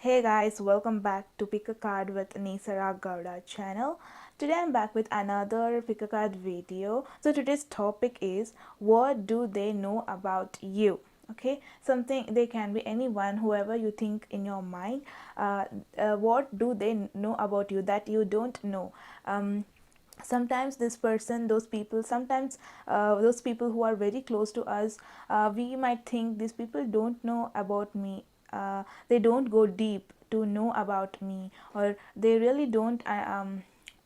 Hey guys, welcome back to Pick a Card with Nisara Gowda channel. Today I'm back with another Pick a Card video. So today's topic is, what do they know about you? Okay, something, they can be anyone, whoever you think in your mind. What do they know about you that you don't know? Sometimes this person, those people, sometimes those people who are very close to us, we might think these people don't know about me, they don't go deep to know about me, or they really don't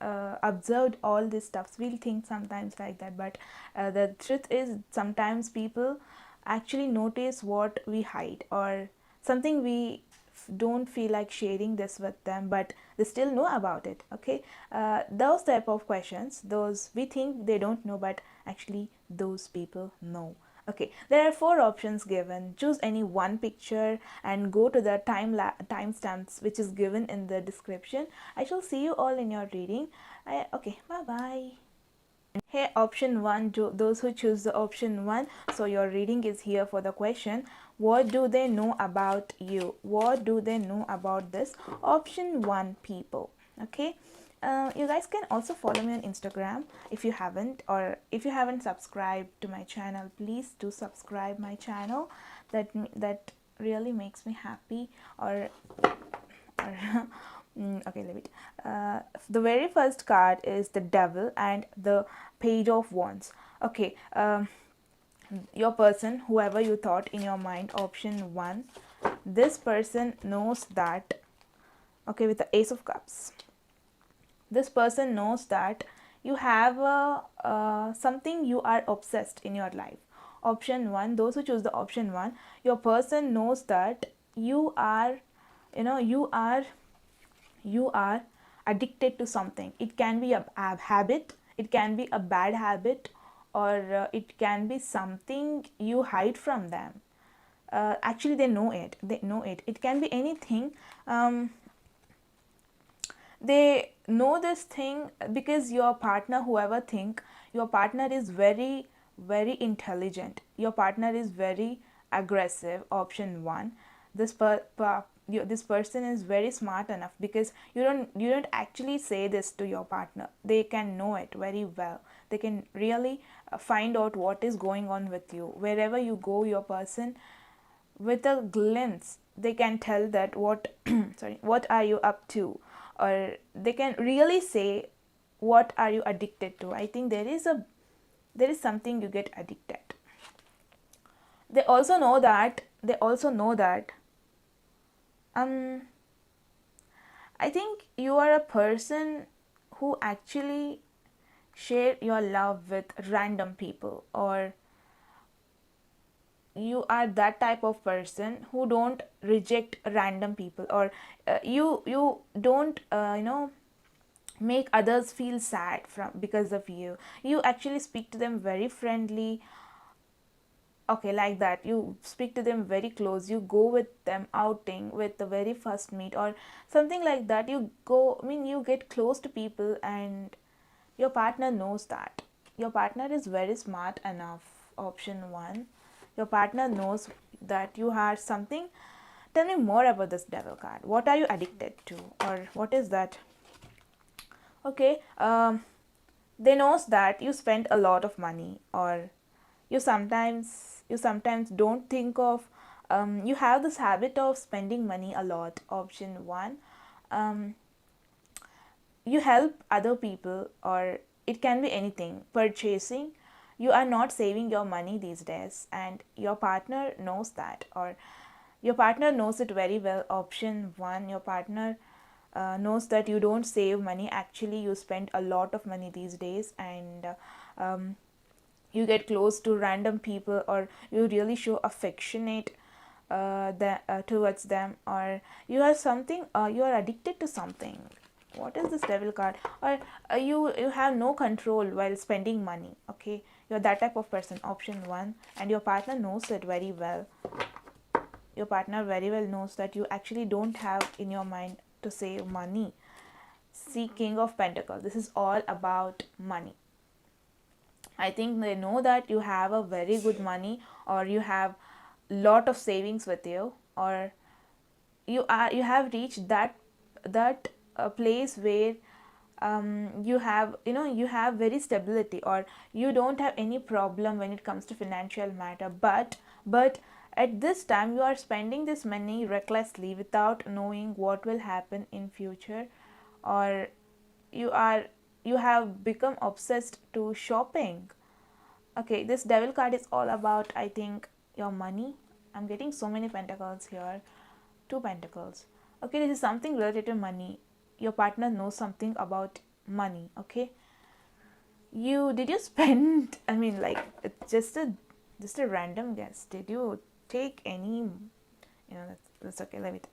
observed all these stuffs. We'll think sometimes like that, but the truth is sometimes people actually notice what we hide, or something we don't feel like sharing this with them, but they still know about it. Okay, those type of questions, those we think they don't know, but actually those people know. Okay, there are four options given. Choose any one picture and go to the timestamps which is given in the description. I shall see you all in your reading. Okay, bye bye. Here option 1, those who choose the option 1, so your reading is here for the question, what do they know about you? What do they know about this option 1 people? Okay, you guys can also follow me on Instagram if you haven't, or if you haven't subscribed to my channel, please do subscribe my channel. That really makes me happy. Or okay, leave it. The very first card is the devil and the page of wands. Okay, your person, whoever you thought in your mind, option 1, this person knows that, okay, with the ace of cups, this person knows that you have something you are obsessed in your life. Option 1, those who choose the option 1, your person knows that you are, you are addicted to something. It can be a habit, it can be a bad habit, or it can be something you hide from them. Actually they know it, it can be anything. They know this thing because your partner, whoever think, your partner is very very intelligent, your partner is very aggressive. Option 1, this person is very smart enough, because you don't actually say this to your partner. They can know it very well. They can really find out what is going on with you. Wherever you go, your person, with a glimpse, they can tell that what sorry, what are you up to, or they can really say what are you addicted to. I think there is something you get addicted. They also know that um I think you are a person who actually share your love with random people, or you are that type of person who don't reject random people, or you don't make others feel sad from because of you. You actually speak to them very friendly. Okay, like that, you speak to them very close, you go with them outing with the very first meet, or something like that. You go, I mean, you get close to people, and your partner knows that. Your partner is very smart enough. Option 1, your partner knows that you have something. Tell me more about this devil card. What are you addicted to, or what is that? Okay, they knows that you spend a lot of money, or you sometimes don't think of, you have this habit of spending money a lot. Option 1, um, you help other people, or it can be anything, purchasing. You are not saving your money these days, and your partner knows that, or your partner knows it very well. Option 1, your partner knows that you don't save money. Actually you spend a lot of money these days, and you get close to random people, or you really show affectionate towards them, or you are something, you are addicted to something. What is this devil card? Or you have no control while spending money. Okay, you're that type of person. Option 1, and your partner knows it very well. Your partner very well knows that you actually don't have in your mind to save money. See, King of Pentacles, this is all about money. I think they know that you have a very good money, or you have lot of savings with you, or you have reached that place where you have, you have very stability, or you don't have any problem when it comes to financial matter. But at this time you are spending this money recklessly without knowing what will happen in future, or you are you have become obsessed to shopping. Okay, this devil card is all about, I think, your money. I'm getting so many pentacles here. Two pentacles. Okay, this is something related to money. Your partner knows something about money. Okay, you spend I mean, like, it's just a random guess. Did you take any, that's okay, leave it.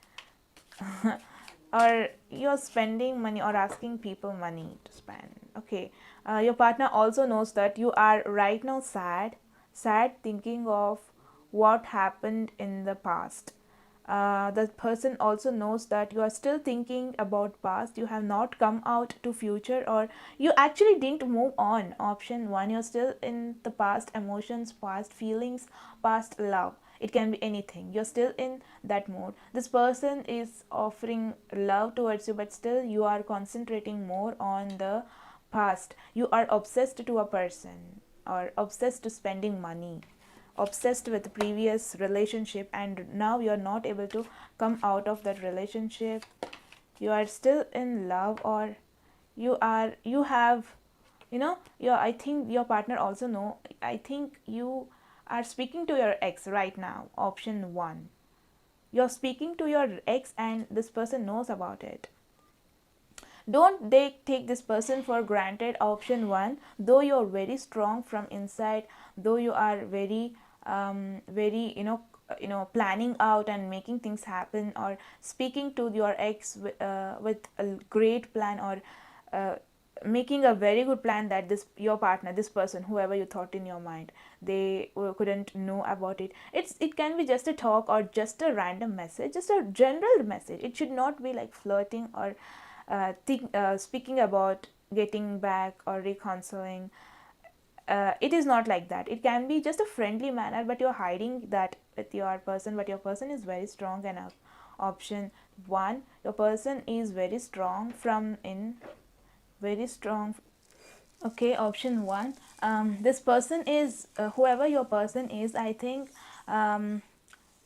Or you're spending money or asking people money to spend. Okay, your partner also knows that you are right now sad thinking of what happened in the past. The person also knows that you are still thinking about past, you have not come out to future, or you actually didn't move on. Option 1, you're still in the past emotions, past feelings, past love. It can be anything, you're still in that mode. This person is offering love towards you, but still you are concentrating more on the past. You are obsessed to a person, or obsessed to spending money, obsessed with the previous relationship, and now you're not able to come out of that relationship. You are still in love, or you have, I think your partner also know. I think you are speaking to your ex right now. Option 1, you're speaking to your ex and this person knows about it. Don't they take this person for granted. Option 1, though you're very strong from inside, though you are very, planning out and making things happen, or speaking to your ex with a great plan, or making a very good plan, that this your partner, this person, whoever you thought in your mind, they couldn't know about it. It can be just a talk, or just a random message, just a general message. It should not be like flirting, or speaking about getting back or reconciling. It is not like that. It can be just a friendly manner, but you're hiding that with your person, but your person is very strong enough. Option 1, your person is very strong from in, very strong. Okay, option 1, this person is, whoever your person is, I think,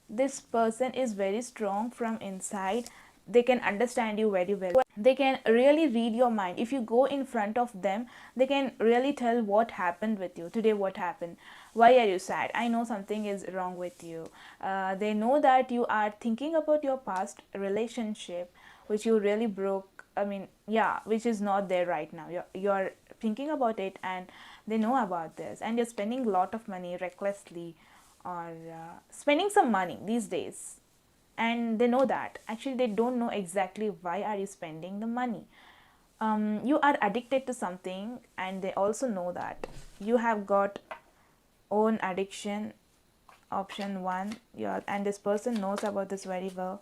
this person is very strong from inside. They can understand you very well. They can really read your mind. If you go in front of them, they can really tell what happened with you today, what happened, why are you sad, I know something is wrong with you. They know that you are thinking about your past relationship, which you really broke. I mean, yeah, which is not there right now. You're thinking about it, and they know about this, and you're spending a lot of money recklessly, or spending some money these days, and they know that. Actually, they don't know exactly why are you spending the money. You are addicted to something, and they also know that you have got own addiction. Option 1, yeah, and this person knows about this very well.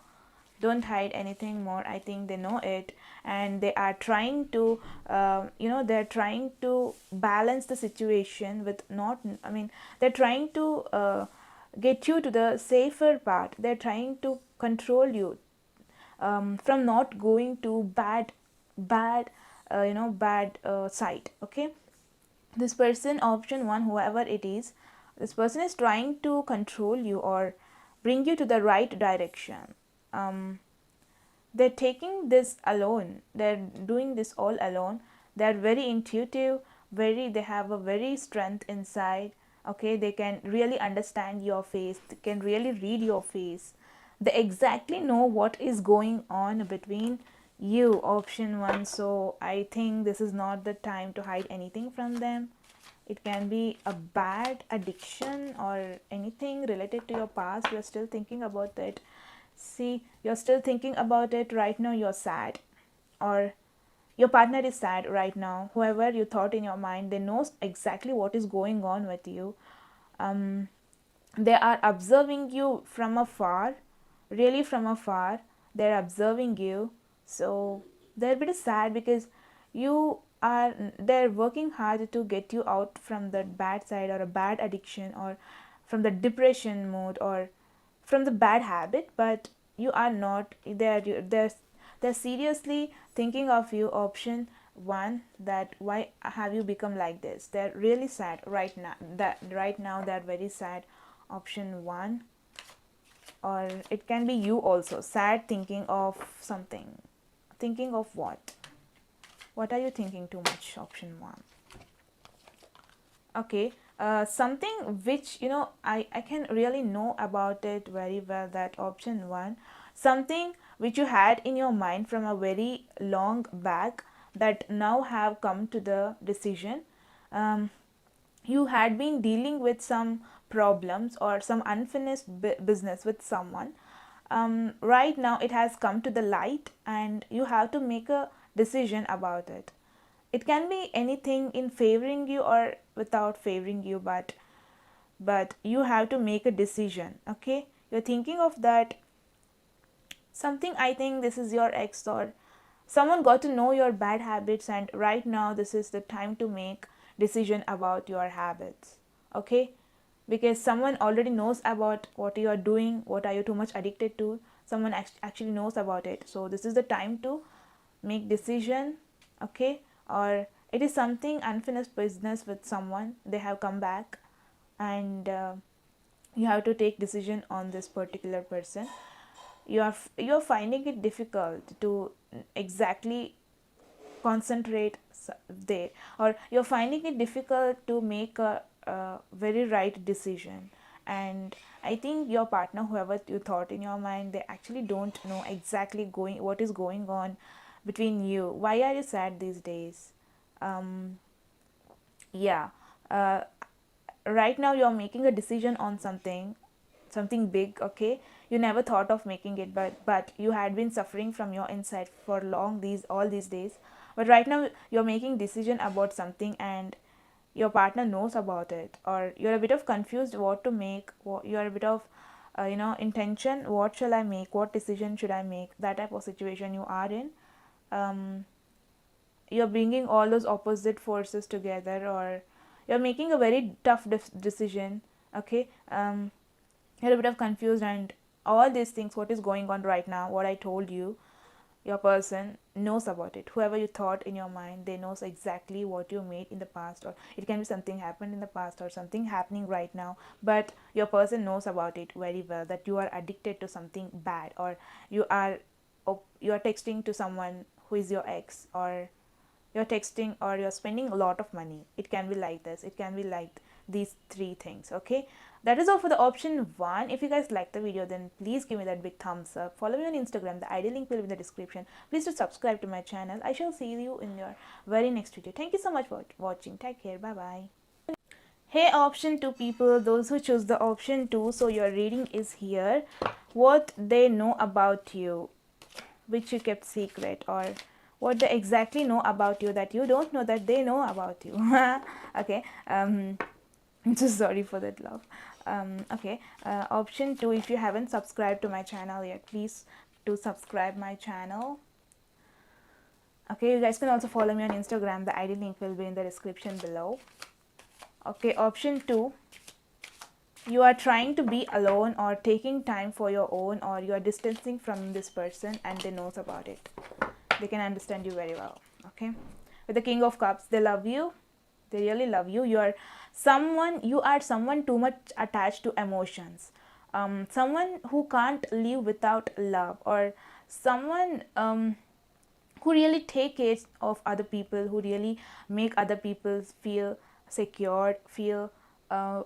Don't hide anything more. I think they know it, and they are trying to they're trying to balance the situation with not, I mean, they're trying to get you to the safer part. They're trying to control you from not going to bad side. Okay, this person, option 1, whoever it is, this person is trying to control you or bring you to the right direction. They're taking this alone, they're doing this all alone. They're very intuitive, they have a very strength inside. Okay, they can really understand your face, they can really read your face. They exactly know what is going on between you. Option 1, so I think this is not the time to hide anything from them. It can be a bad addiction or anything related to your past. You're still thinking about it. See, you're still thinking about it right now. You're sad, or your partner is sad right now. Whoever you thought in your mind, they know exactly what is going on with you. They are observing you from afar, really from afar. They're observing you, so they're a bit sad because they're working hard to get you out from that bad side, or a bad addiction, or from the depression mode, or from the bad habit. But you are not there. They're seriously thinking of you. Option one, that why have you become like this? They're really sad right now. They're very sad. Option one. Or it can be you also, sad, thinking of something. Thinking of what are you thinking too much? Option one. Okay, something which I can really know about it very well, that option one, something which you had in your mind from a very long back, that now have come to the decision. You had been dealing with some problems or some unfinished business with someone. Right now it has come to the light and you have to make a decision about it. It can be anything in favoring you or without favoring you, but you have to make a decision. Okay, you're thinking of that something. I think this is your ex or someone got to know your bad habits, and right now this is the time to make decision about your habits. Okay, because someone already knows about what you are doing, what are you too much addicted to. Someone actually knows about it, so this is the time to make decision. Okay, or it is something unfinished business with someone, they have come back, and you have to take decision on this particular person. You're finding it difficult to exactly concentrate there, or you're finding it difficult to make a very right decision. And I think your partner, whoever you thought in your mind, they actually don't know exactly going what is going on between you. Why are you sad these days? um yeah, uh, right now you're making a decision on something big. Okay, you never thought of making it, but you had been suffering from your inside for long, these all these days. But right now you're making decision about something, and your partner knows about it, or you're a bit of confused what to make. You're a bit of intention, what shall I make, what decision should I make, that type of situation you are in. um, you're bringing all those opposite forces together, or you're making a very tough decision. Okay, you're a bit of confused, and all these things, what is going on right now, what I told you, your person knows about it. Whoever you thought in your mind, they knows exactly what you made in the past, or it can be something happened in the past or something happening right now, but your person knows about it very well, that you are addicted to something bad, or you are you are texting to someone who is your ex, or you're texting, or you're spending a lot of money. It can be like this, it can be like these three things. Okay, that is all for the option one. If you guys like the video, then please give me that big thumbs up. Follow me on Instagram, the ID link will be in the description. Please do subscribe to my channel. I shall see you in your very next video. Thank you so much for watching. Take care. Bye bye. Hey, option 2 people, those who choose the option 2, so your reading is here. What they know about you which you kept secret, or what they exactly know about you that you don't know that they know about you. Okay, I'm so sorry for that laugh. Okay, option 2, if you haven't subscribed to my channel yet, please do subscribe my channel. Okay, you guys can also follow me on Instagram, the ID link will be in the description below. Okay, option 2, you are trying to be alone or taking time for your own, or you are distancing from this person and they knows about it. They can understand you very well. Okay, with the King of Cups, they love you, they really love you. You are someone too much attached to emotions, someone who can't live without love, or someone who really take care of other people, who really make other people feel secure, feel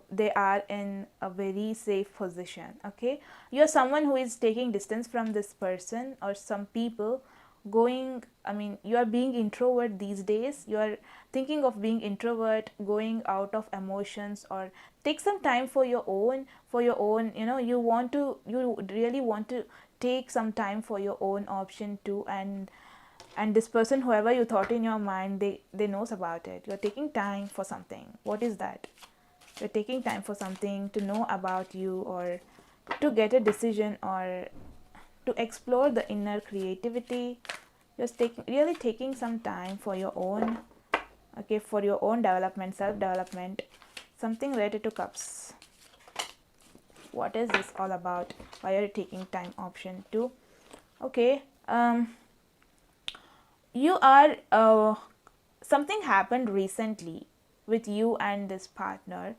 they are in a very safe position. Okay, you're someone who is taking distance from this person or some people, you are being introvert these days. You are thinking of being introvert, going out of emotions, or take some time for your own, you really want to take some time for your own. Option 2, and this person, whoever you thought in your mind, they knows about it. You're taking time for something. What is that? You're taking time for something, to know about you, or to get a decision, or to explore the inner creativity. Just really taking some time for your own, okay, for your own development, self development, something related to cups. What is this all about? Why are you taking time? Option 2. Okay, you are something happened recently with you and this partner,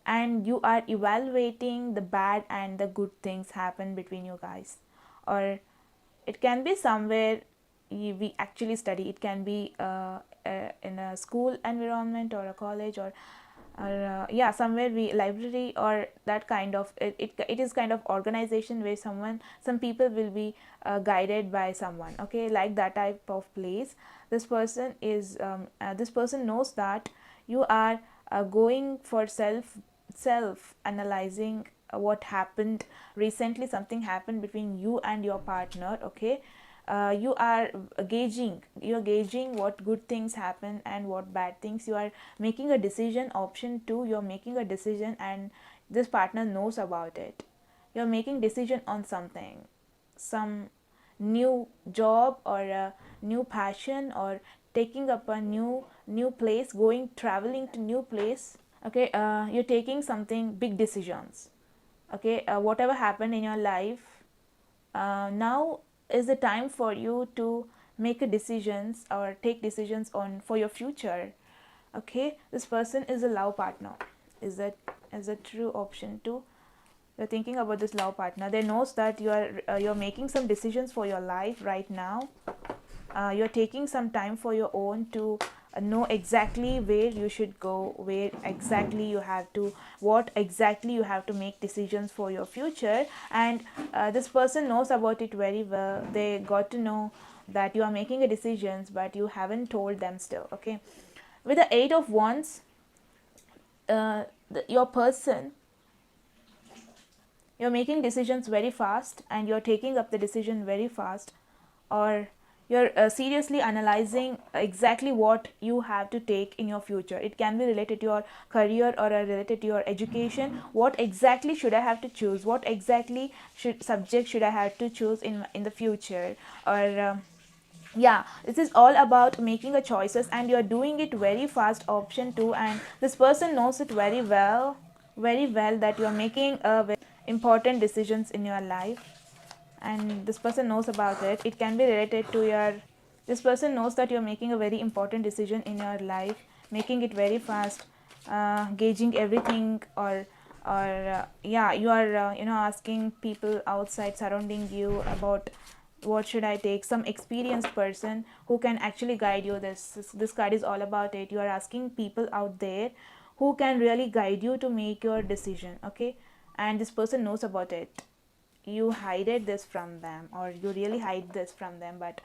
and you are evaluating the bad and the good things happen between you guys. Or it can be somewhere we actually study. It can be in a school environment or a college, or yeah, somewhere we library, or that kind of it is kind of organization where some people will be guided by someone, okay, like that type of place. This person knows that you are going for self analyzing what happened recently. Something happened between you and your partner, okay. You're gauging what good things happen and what bad things. You are making a decision. Option 2, you're making a decision and this partner knows about it. You're making decision on something, some new job or a new passion, or taking up a new place, going traveling to new place, okay. You're taking something big decisions, okay. Whatever happened in your life, now is the time for you to make a decisions or take decisions on for your future, okay. This person is a love partner. Is that true? Option 2, you're thinking about this love partner. They knows that you're making some decisions for your life right now. You're taking some time for your own to know exactly where you should go, where exactly you have to, what exactly you have to make decisions for your future. And this person knows about it very well. They got to know that you are making a decisions, but you haven't told them still, okay. With the 8 of Wands, your person, you're making decisions very fast and you're taking up the decision very fast, or you're seriously analyzing exactly what you have to take in your future. It can be related to your career or related to your education. What exactly should I have to choose? What exactly should I have to choose in the future? Or yeah, this is all about making a choices and you're doing it very fast. Option 2, and this person knows it very well that you're making a very important decisions in your life, and this person knows about it. It can be related to your, this person knows that you're making a very important decision in your life, making it very fast, gauging everything, or yeah, you are asking people outside surrounding you about what should I take. Some experienced person who can actually guide you. This card is all about it. You are asking people out there who can really guide you to make your decision, okay. And this person knows about it. You hide this from them, or you really hide this from them, but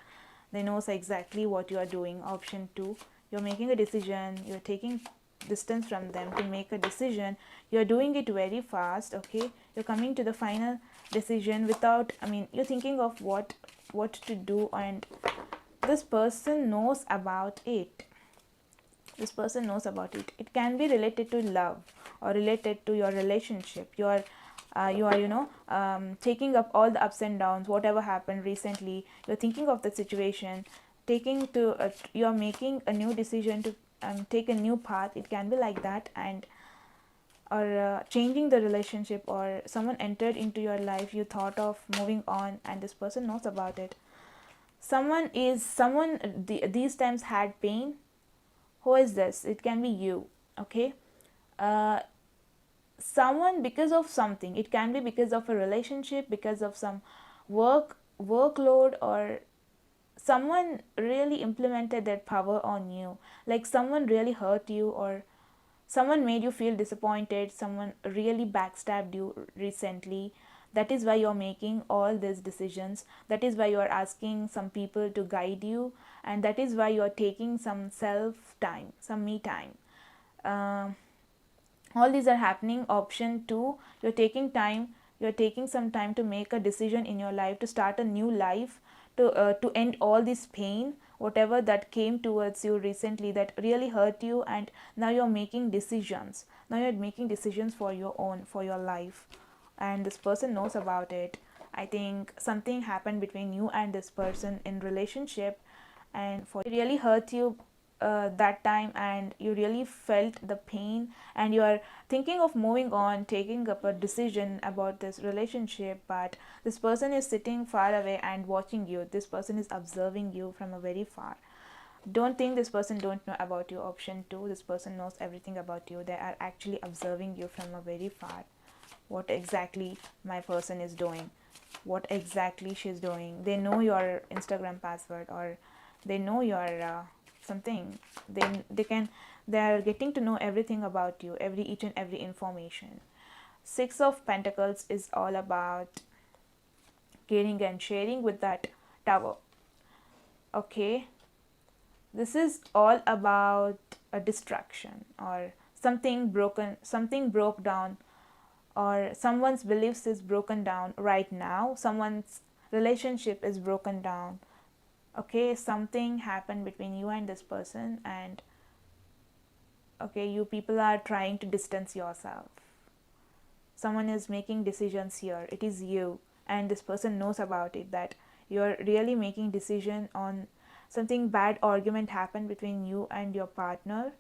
they knows exactly what you are doing. Option 2, you're making a decision, you're taking distance from them to make a decision. You're doing it very fast, okay. You're coming to the final decision without, I mean, you're thinking of what to do, and this person knows about it. This person knows about it. It can be related to love or related to your relationship. You are taking up all the ups and downs, whatever happened recently. You're thinking of the situation, taking to you're making a new decision to take a new path. It can be like that. And or changing the relationship, or someone entered into your life, you thought of moving on, and this person knows about it. These times had pain. Who is this? It can be you, okay. uh, Someone, because of something, it can be because of a relationship, because of some workload, or someone really implemented their power on you, like someone really hurt you, or someone made you feel disappointed, someone really backstabbed you recently. That is why you're making all these decisions. That is why you're asking some people to guide you, and that is why you're taking some self time, some me time. Um all these are happening. Option 2, you're taking time, you're taking some time to make a decision in your life, to start a new life, to end all this pain, whatever that came towards you recently that really hurt you, and now you're making decisions. Now you're making decisions for your own, for your life, and this person knows about it. I think something happened between you and this person in relationship, and for it really hurt you that time and you really felt the pain and you are thinking of moving on, taking up a decision about this relationship, but this person is sitting far away and watching you. This person is observing you from a very far. Don't think this person don't know about you. Option 2, this person knows everything about you. They are actually observing you from a very far. What exactly my person is doing, what exactly she's doing. They know your Instagram password, or they know your something. They are getting to know everything about you, every each and every information. Six of Pentacles is all about caring and sharing with that Tower. Okay, this is all about a distraction, or something broken, something broke down, or someone's beliefs is broken down right now. Someone's relationship is broken down. Okay, something happened between you and this person, and okay, you people are trying to distance yourself. Someone is making decisions here. It is you, and this person knows about it, that you're really making decision on something. Bad argument happened between you and your partner.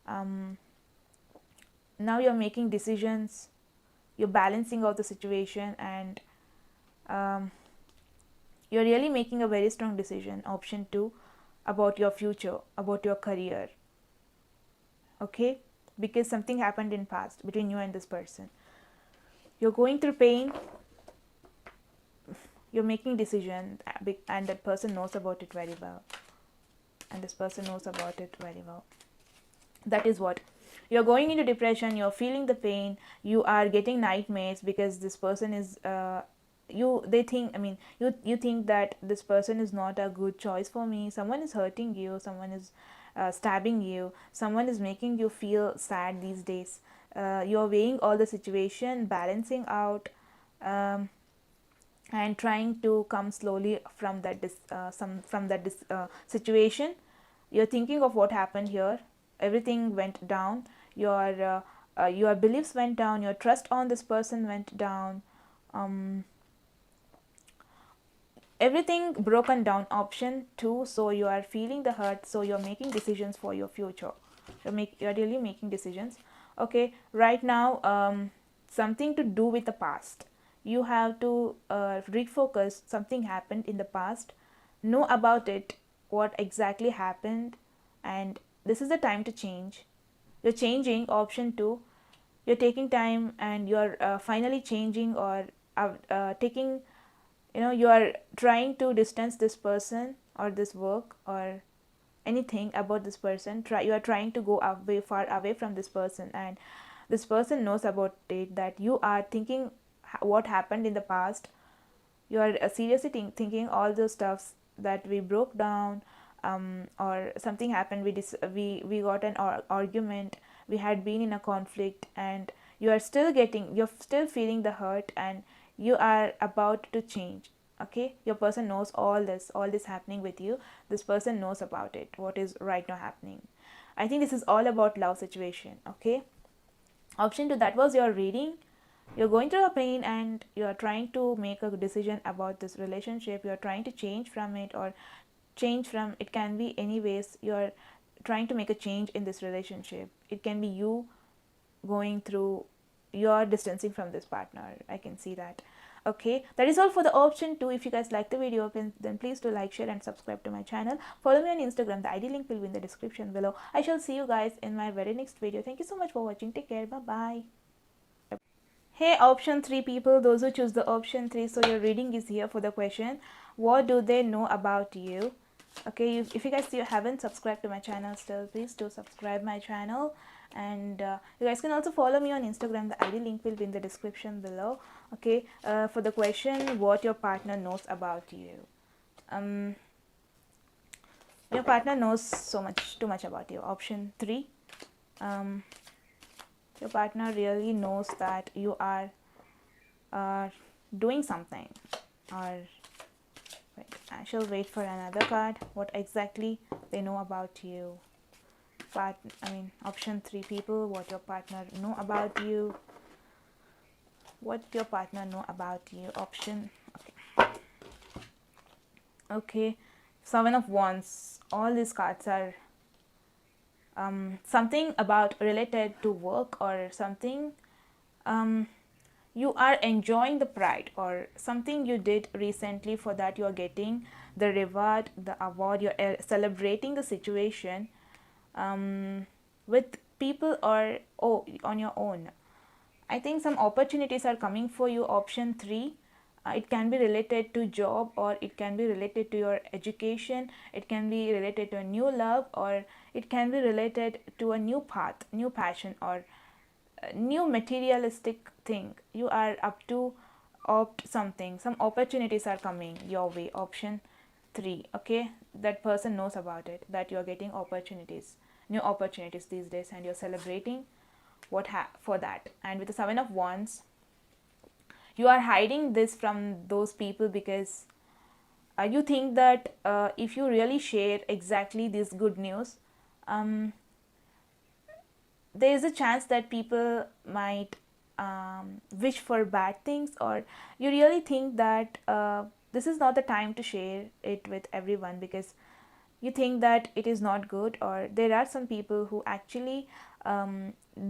Now you're making decisions, you're balancing out the situation, and you're really making a very strong decision. Option 2, about your future, about your career. Okay, because something happened in past between you and this person. You're going through pain, you're making decision, and that person knows about it very well, and this person knows about it very well. That is what you're going into depression, you're feeling the pain, you are getting nightmares because this person is they think, I mean, you think that this person is not a good choice for me. Someone is hurting you, someone is stabbing you, someone is making you feel sad these days. You're weighing all the situation, balancing out, and trying to come slowly from that situation. You're thinking of what happened here. Everything went down. Your beliefs went down, your trust on this person went down. Everything broken down. Option 2, so you are feeling the hurt, so you're making decisions for your future. You're really making decisions. Okay, right now, something to do with the past. You have to refocus. Something happened in the past, know about it, what exactly happened, and this is the time to change. You're changing. Option 2, you're taking time and you're finally changing, or taking, you are trying to distance this person or this work or anything about this person. You are trying to go away, far away from this person, and this person knows about it, that you are thinking what happened in the past. You are seriously thinking all those stuffs that we broke down, or something happened, we got an argument, we had been in a conflict, and you're still feeling the hurt, and you are about to change. Okay, your person knows all this happening with you. This person knows about it, what is right now happening. I think this is all about love situation. Okay, option 2, that was your reading. You're going through a pain and you're trying to make a decision about this relationship. You're trying to change from it, or change from, it can be any ways. You're trying to make a change in this relationship. It can be you going through, you're distancing from this partner. I can see that. Okay, that is all for the option 2. If you guys like the video, then please do like, share and subscribe to my channel. Follow me on Instagram. The ID link will be in the description below. I shall see you guys in my very next video. Thank you so much for watching. Take care. Bye bye. Hey, option 3 people, those who choose the option 3, so your reading is here for the question, what do they know about you? Okay, if you guys haven't subscribed to my channel still, please do subscribe my channel. And you guys can also follow me on Instagram. The ID link will be in the description below. Okay, for the question, what your partner knows about you. Your partner knows too much about you. Option 3, your partner really knows that you are doing something. Or wait, I shall wait for another card. What exactly they know about you. Option 3 people, what your partner know about you. What your partner know about you. Option, okay, 7 of Wands. All these cards are something about related to work, or something you are enjoying the pride, or something you did recently, for that you are getting the reward, the award, you're celebrating the situation with people, or on your own. I think some opportunities are coming for you. Option 3, it can be related to job, or it can be related to your education, it can be related to a new love, or it can be related to a new path, new passion, or a new materialistic thing. You are up to opt something. Some opportunities are coming your way. Option 3. Okay, that person knows about it, that you are getting opportunities, new opportunities these days, and you're celebrating for that. And with the 7 of Wands, you are hiding this from those people because you think that if you really share exactly this good news, um, there is a chance that people might wish for bad things, or you really think that this is not the time to share it with everyone, because you think that it is not good, or there are some people who actually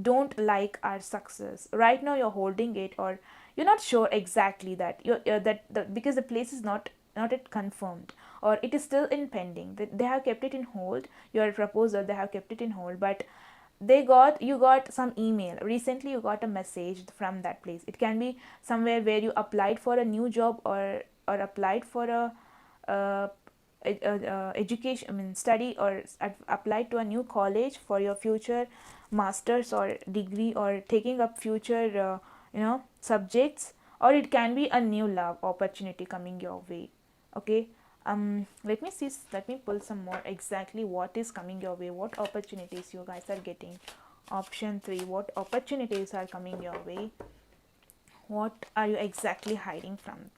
don't like our success. Right now you're holding it, or you're not sure exactly that you're that because the place is not yet confirmed, or it is still in pending. They have kept it in hold, your proposal, they have kept it in hold, but you got some email recently, you got a message from that place. It can be somewhere where you applied for a new job, or applied for a education, I mean study, or applied to a new college for your future masters or degree, or taking up future subjects, or it can be a new love opportunity coming your way. Okay, let me pull some more exactly what is coming your way, what opportunities you guys are getting. Option 3, what opportunities are coming your way, what are you exactly hiding from?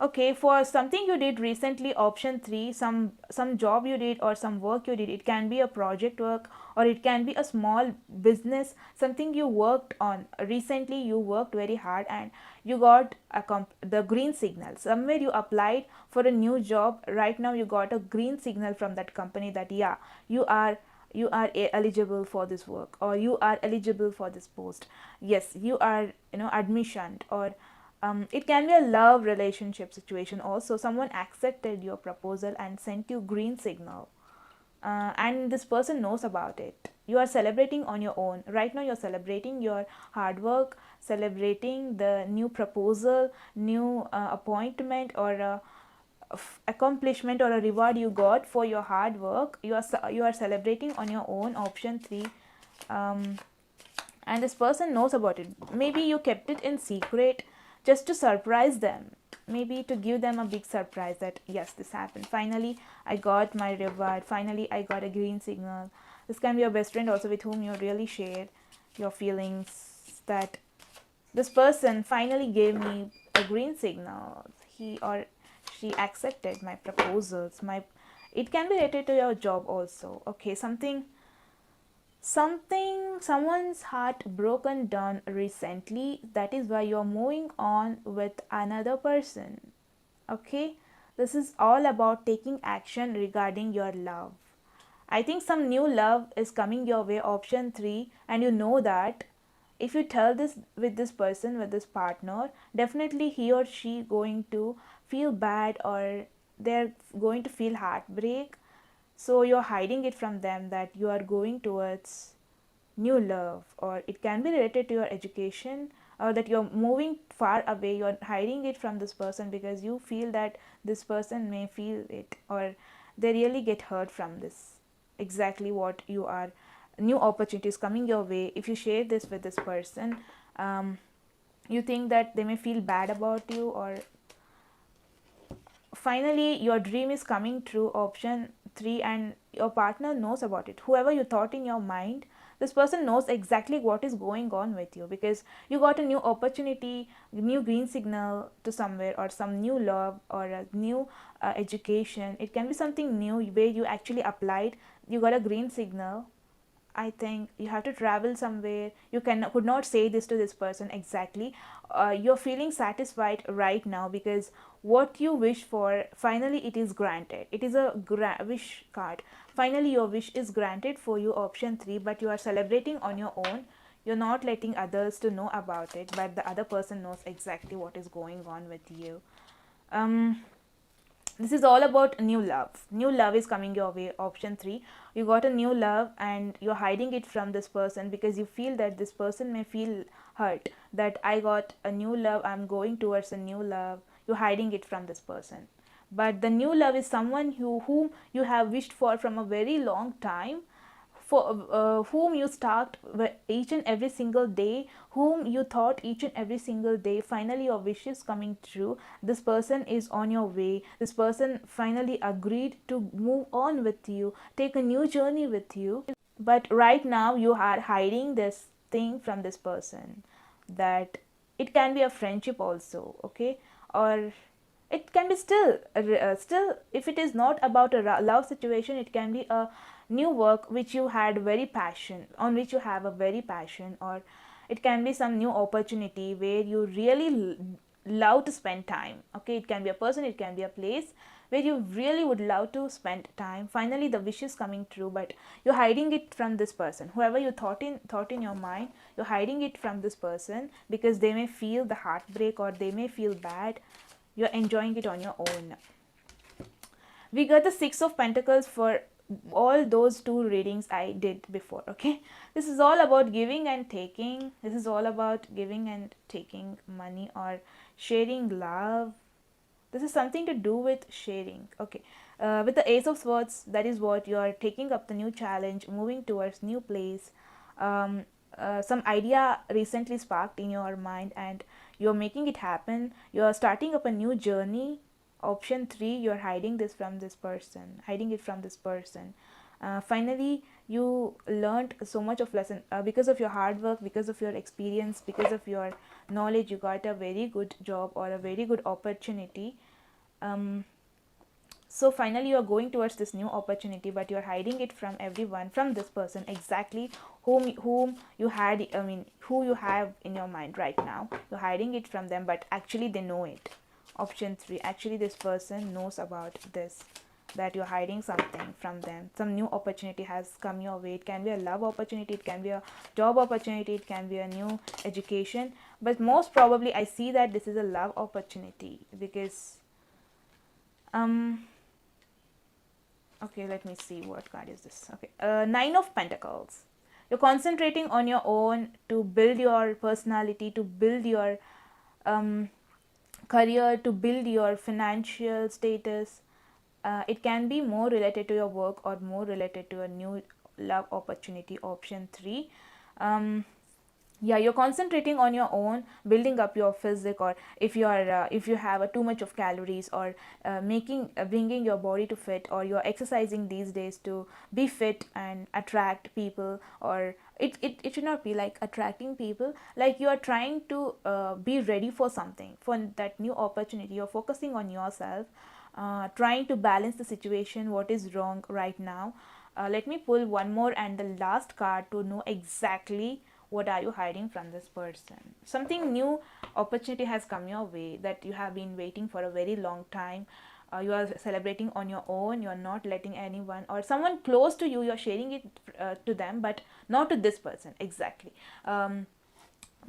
Okay, for something you did recently, option 3, some job you did, or some work you did. It can be a project work, or it can be a small business, something you worked on recently. You worked very hard, and you got the green signal. Somewhere you applied for a new job. Right now you got a green signal from that company that yeah, you are eligible for this work, or you are eligible for this post. Yes, you are, admission, or it can be a love relationship situation also. Someone accepted your proposal and sent you green signal, and this person knows about it. You are celebrating on your own. Right now you're celebrating your hard work, celebrating the new proposal, new appointment, or accomplishment, or a reward you got for your hard work. You are celebrating on your own. Option 3. um, and this person knows about it. Maybe you kept it in secret just to surprise them, maybe to give them a big surprise that yes, this happened. Finally, I got my reward. Finally, I got a green signal. This can be your best friend also, with whom you really share your feelings, that this person finally gave me a green signal. He or she accepted my proposals. My It can be related to your job also. Okay, someone's heart broken down recently, that is why you're moving on with another person. Okay, this is all about taking action regarding your love. I think some new love is coming your way. Option 3, and you know that if you tell this with this person, with this partner, definitely he or she going to feel bad, or they're going to feel heartbreak. So you're hiding it from them, that you are going towards new love, or it can be related to your education, or that you're moving far away. You're hiding it from this person because you feel that this person may feel it, or they really get hurt from this. Exactly what you are. New opportunities coming your way. If you share this with this person, you think that they may feel bad about you, or finally your dream is coming true. Option 3, and your partner knows about it. Whoever you thought in your mind, this person knows exactly what is going on with you, because you got a new opportunity, new green signal to somewhere, or some new love, or a new education. It can be something new where you actually applied, you got a green signal, I think you have to travel somewhere. You could not say this to this person exactly. You're feeling satisfied right now because what you wish for, finally it is granted. It is a wish card. Finally your wish is granted for you, option 3, but you are celebrating on your own. You're not letting others to know about it, but the other person knows exactly what is going on with you. um this is all about new love. New love is coming your way, option 3. You got a new love and you're hiding it from this person because you feel that this person may feel hurt, that I got a new love, I'm going towards a new love. You're hiding it from this person, but the new love is someone whom you have wished for from a very long time, for whom you stalked each and every single day, whom you thought each and every single day. Finally your wish is coming true. This person is on your way. This person finally agreed to move on with you, take a new journey with you, but right now you are hiding this thing from this person. That it can be a friendship also, okay, or it can be still, if it is not about a love situation, it can be a new work which you had very passion, on which you have a very passion, or it can be some new opportunity where you really love to spend time. Okay, it can be a person, it can be a place where you really would love to spend time. Finally the wish is coming true, but you're hiding it from this person. Whoever you thought in your mind, you're hiding it from this person because they may feel the heartbreak or they may feel bad. You're enjoying it on your own. We got the 6 of Pentacles for all those 2 readings I did before. Okay, this is all about giving and taking. This is all about giving and taking money or sharing love. This is something to do with sharing. Okay, with the Ace of Swords, that is what you are taking up the new challenge, moving towards new place. um, some idea recently sparked in your mind and you're making it happen. You're starting up a new journey, option 3. You're hiding this from this person, hiding it from this person. Finally you learned so much of lesson, because of your hard work, because of your experience, because of your knowledge. You got a very good job or a very good opportunity. um, so finally you are going towards this new opportunity, but you're hiding it from everyone, from this person exactly, whom you had, I mean who you have in your mind right now. You're hiding it from them, but actually they know it, option 3. Actually this person knows about this, that you're hiding something from them. Some new opportunity has come your way. It can be a love opportunity, it can be a job opportunity, it can be a new education, but most probably I see that this is a love opportunity because okay, let me see, what card is this. Okay, 9 of Pentacles. You're concentrating on your own to build your personality, to build your um, career, to build your financial status. It can be more related to your work or more related to a new love opportunity, option 3. Yeah, you're concentrating on your own, building up your physique, or if you are if you have too much of calories, or making bringing your body to fit, or you're exercising these days to be fit and attract people, or it should not be like attracting people, like you are trying to be ready for something, for that new opportunity. You're focusing on yourself, trying to balance the situation, what is wrong right now. Let me pull one more and the last card to know exactly what are you hiding from this person. Something new opportunity has come your way that you have been waiting for a very long time. You are celebrating on your own, you're not letting anyone or someone close to you, you're sharing it to them, but not to this person exactly.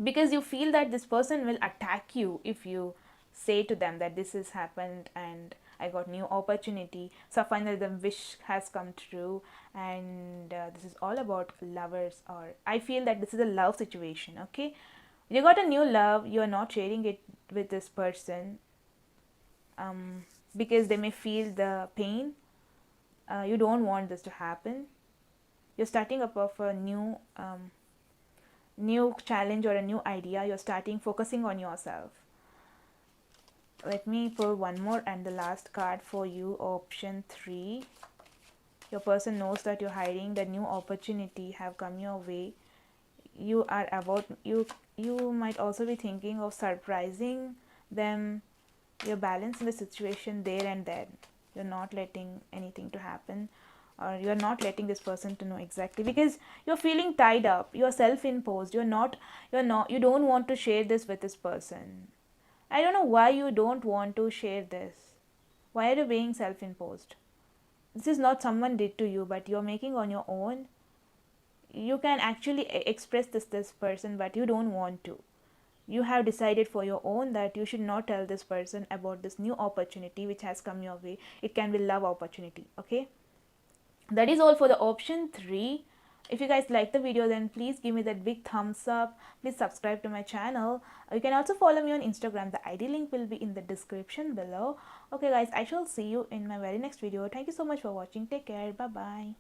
Because you feel that this person will attack you if you say to them that this has happened and I got new opportunity. So finally the wish has come true, and this is all about lovers, or I feel that this is a love situation. Okay, you got a new love, you are not sharing it with this person, because they may feel the pain. You don't want this to happen. You're starting up of a new challenge or a new idea. You're starting focusing on yourself. Let me pull one more and the last card for you, option 3. Your person knows that you're hiding, the new opportunity have come your way. You are about, you might also be thinking of surprising them. You're balancing the situation there and then. You're not letting anything to happen. or you're not letting this person to know exactly, because you're feeling tied up, you're self-imposed, you don't want to share this with this person. I don't know why you don't want to share this. Why are you being self-imposed? This is not someone did to you, but you're making on your own. You can actually express this person, but you don't want to. You have decided for your own that you should not tell this person about this new opportunity which has come your way. It can be love opportunity. Okay, that is all for the option 3. If you guys like the video, then please give me that big thumbs up. Please subscribe to my channel. You can also follow me on Instagram. The ID link will be in the description below. Okay guys, I shall see you in my very next video. Thank you so much for watching. Take care. Bye bye.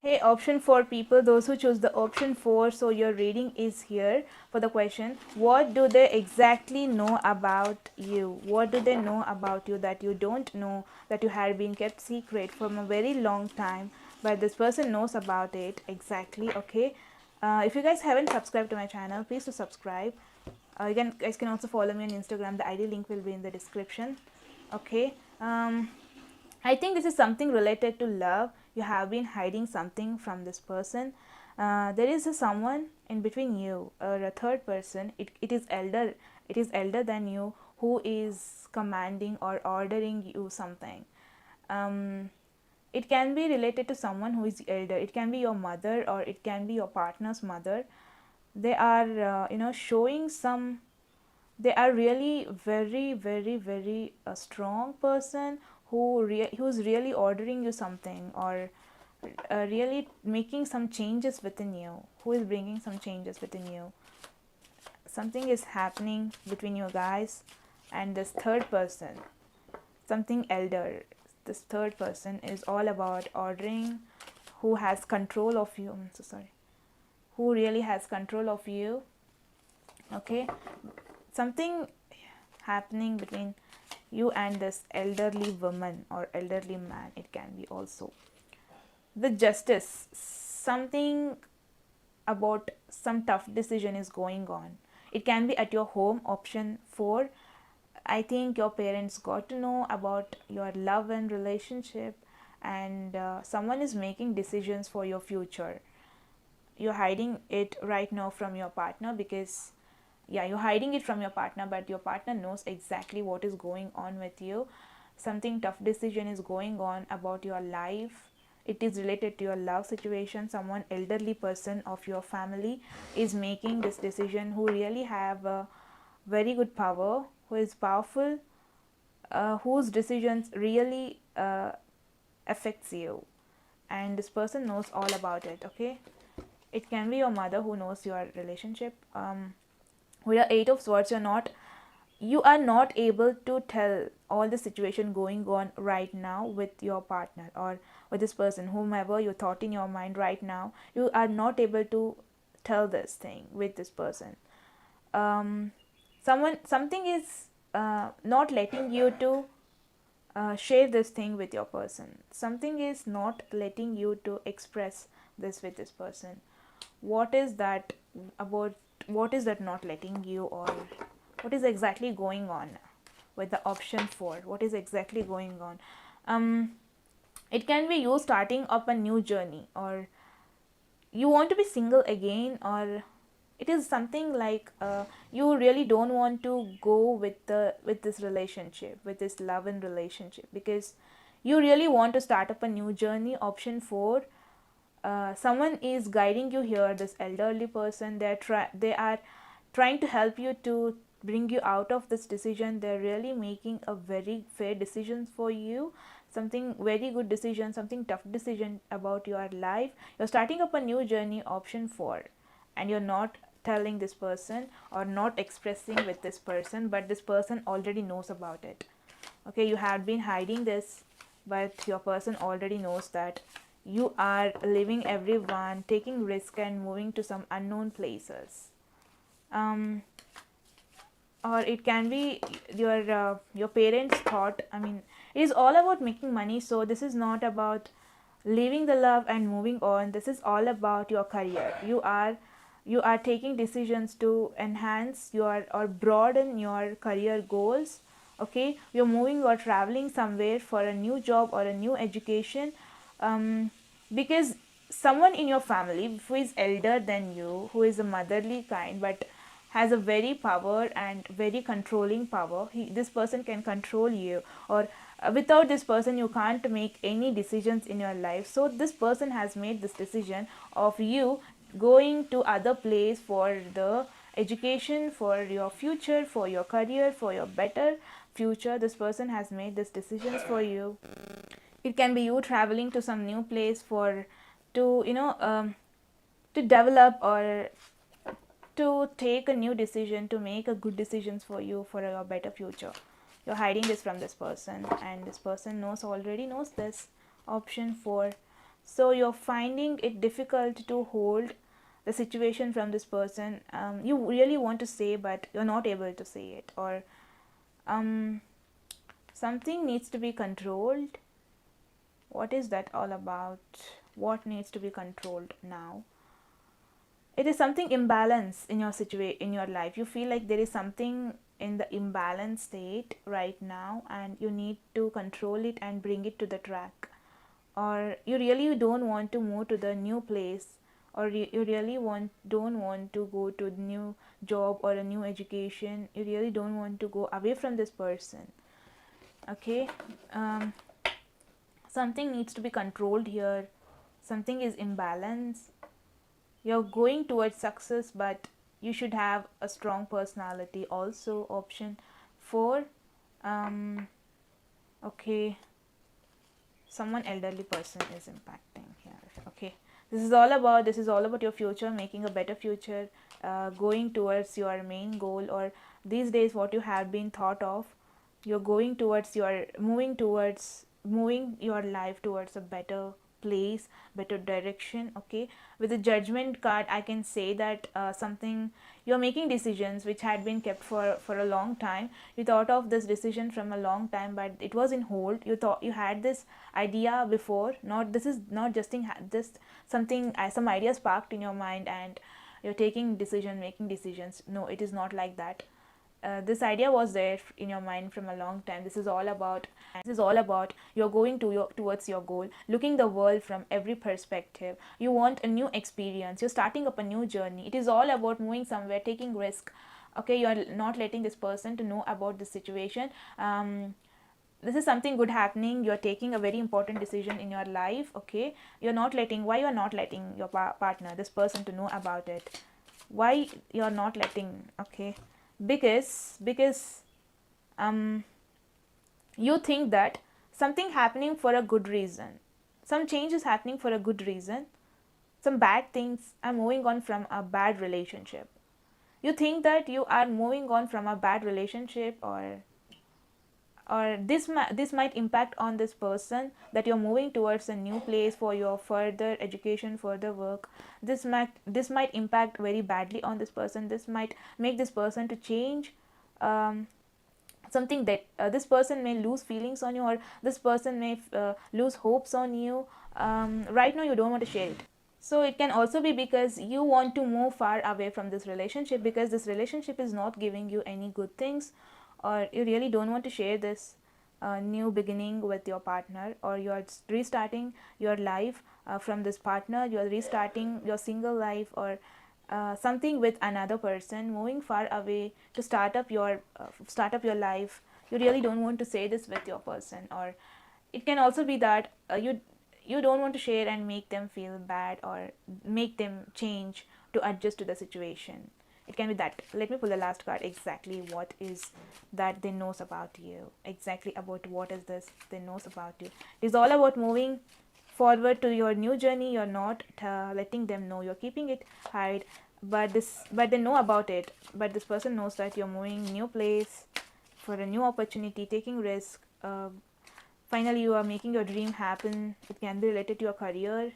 Hey, option 4 people, those who choose the option 4, so your reading is here for the question. What do they exactly know about you? What do they know about you that you don't know, that you had been kept secret from a very long time, but this person knows about it exactly? Okay, if you guys haven't subscribed to my channel, please do subscribe. Guys can also follow me on Instagram. The ID link will be in the description. Okay, I think this is something related to love. You have been hiding something from this person. There is someone in between you or a third person. It is elder. It is elder than you, who is commanding or ordering you something. It can be related to someone who is elder. It can be your mother, or it can be your partner's mother. They are showing some, they are really very very very a strong person who's really ordering you something, or really making some changes within you, who is bringing some changes within you. Something is happening between you guys and this third person, something elder. This third person is all about ordering, who has control of you. I'm so sorry, who really has control of you. Okay, something happening between you and this elderly woman or elderly man. It can be also the justice. Something about some tough decision is going on. It can be at your home. Option 4, I think your parents got to know about your love and relationship, and someone is making decisions for your future. You're hiding it right now from your partner, because yeah, you're hiding it from your partner, but your partner knows exactly what is going on with you. Something tough decision is going on about your life. It is related to your love situation. Someone elderly person of your family is making this decision, who really have a very good power, who is powerful, whose decisions really affects you, and this person knows all about it. Okay, it can be your mother who knows your relationship. With the 8 of Swords, you are not able to tell all the situation going on right now with your partner, or with this person, whomever you thought in your mind right now. You are not able to tell this thing with this person. Something is not letting you to share this thing with your person. Something is not letting you to express this with this person. What is that about? What is that not letting you, or what is exactly going on with the option 4? What is exactly going on? It can be you starting up a new journey, or you want to be single again, or it is something like you really don't want to go with this relationship, with this love and relationship, because you really want to start up a new journey. Option 4, someone is guiding you here. This elderly person, they are trying to help you to bring you out of this decision. They're really making a very fair decision for you, something very good decision, something tough decision about your life. You're starting up a new journey. Option 4, and you're not telling this person or not expressing with this person, but this person already knows about it. Okay, you had been hiding this, but your person already knows that you are leaving everyone, taking risk, and moving to some unknown places. Or it can be your parents thought, I mean, it is all about making money. So this is not about leaving the love and moving on. This is all about your career. You are taking decisions to enhance your or broaden your career goals. Okay, you're moving or traveling somewhere for a new job or a new education. because someone in your family who is elder than you, who is a motherly kind but has a very power and very controlling power, this person can control you, or without this person you can't make any decisions in your life. So this person has made this decision of you going to other place for the education, for your future, for your career, for your better future. This person has made these decisions for you. It can be you traveling to some new place for to to develop, or to take a new decision, to make a good decisions for you for a better future. You're hiding this from this person, and this person already knows this. Option 4. So you're finding it difficult to hold the situation from this person. You really want to say but you're not able to say it, or um, something needs to be controlled. What is that all about? What needs to be controlled now? It is something imbalance in your in your life. You feel like there is something in the imbalance state right now, and you need to control it and bring it to the track. Or you really don't want to move to the new place, or you really don't want to go to a new job or a new education. You really don't want to go away from this person. Okay, something needs to be controlled here. Something is imbalance. You're going towards success, but you should have a strong personality also. Option 4. Okay, someone elderly person is impacting here. Okay, this is all about your future, making a better future, going towards your main goal, or these days what you have been thought of. You're going towards your moving your life towards a better place, better direction. Okay, with the judgment card I can say that something, you're making decisions which had been kept for a long time. You thought of this decision from a long time, but it was in hold. You thought you had this idea before, not this is not just this something, some idea sparked in your mind and you're taking decision, making decisions. No, it is not like that. This idea was there in your mind from a long time. This is all about you're going towards your goal, looking the world from every perspective. You want a new experience, you're starting up a new journey. It is all about moving somewhere, taking risk. Okay, you're not letting this person to know about the situation. This is something good happening. You're taking a very important decision in your life. Okay, you're not letting your partner, this person, to know about it. Why you're not letting? Okay, because you think that something happening for a good reason, some change is happening for a good reason, some bad things are moving on from a bad relationship. You think that you are moving on from a bad relationship, or this might impact on this person, that you're moving towards a new place for your further education, further work. This might impact very badly on this person. This might make this person to change, something that this person may lose feelings on you, or this person may lose hopes on you. Right now you don't want to share it. So it can also be because you want to move far away from this relationship, because this relationship is not giving you any good things, or you really don't want to share this new beginning with your partner, or you're restarting your life from this partner. You're restarting your single life, or something with another person, moving far away to start up your life. You really don't want to say this with your person. Or it can also be that you don't want to share and make them feel bad, or make them change to adjust to the situation. It can be that. Let me pull the last card. Exactly what is that they knows about you? Exactly about what is this they knows about you? It is all about moving forward to your new journey. You're not letting them know, you're keeping it hide, but they know about it. But this person knows that you're moving new place for a new opportunity, taking risk. Finally you are making your dream happen. It can be related to your career.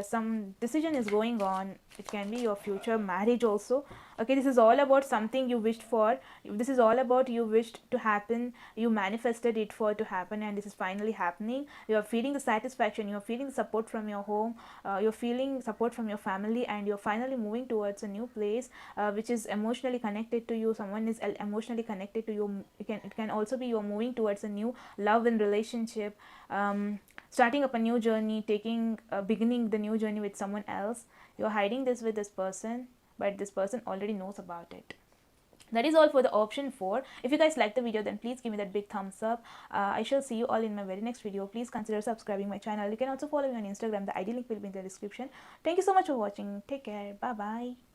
Some decision is going on. It can be your future marriage also. Okay, this is all about something you wished for. This is all about you wished to happen, you manifested it for to happen, and this is finally happening. You are feeling the satisfaction, you are feeling the support from your home, you're feeling support from your family, and you're finally moving towards a new place which is emotionally connected to you. Someone is emotionally connected to you. It can also be you're moving towards a new love and relationship. starting up a new journey, beginning the new journey with someone else. You're hiding this with this person, but this person already knows about it. That is all for the option 4. If you guys like the video, then please give me that big thumbs up. I shall see you all in my very next video. Please consider subscribing my channel. You can also follow me on Instagram. The ID link will be in the description. Thank you so much for watching. Take care. Bye bye.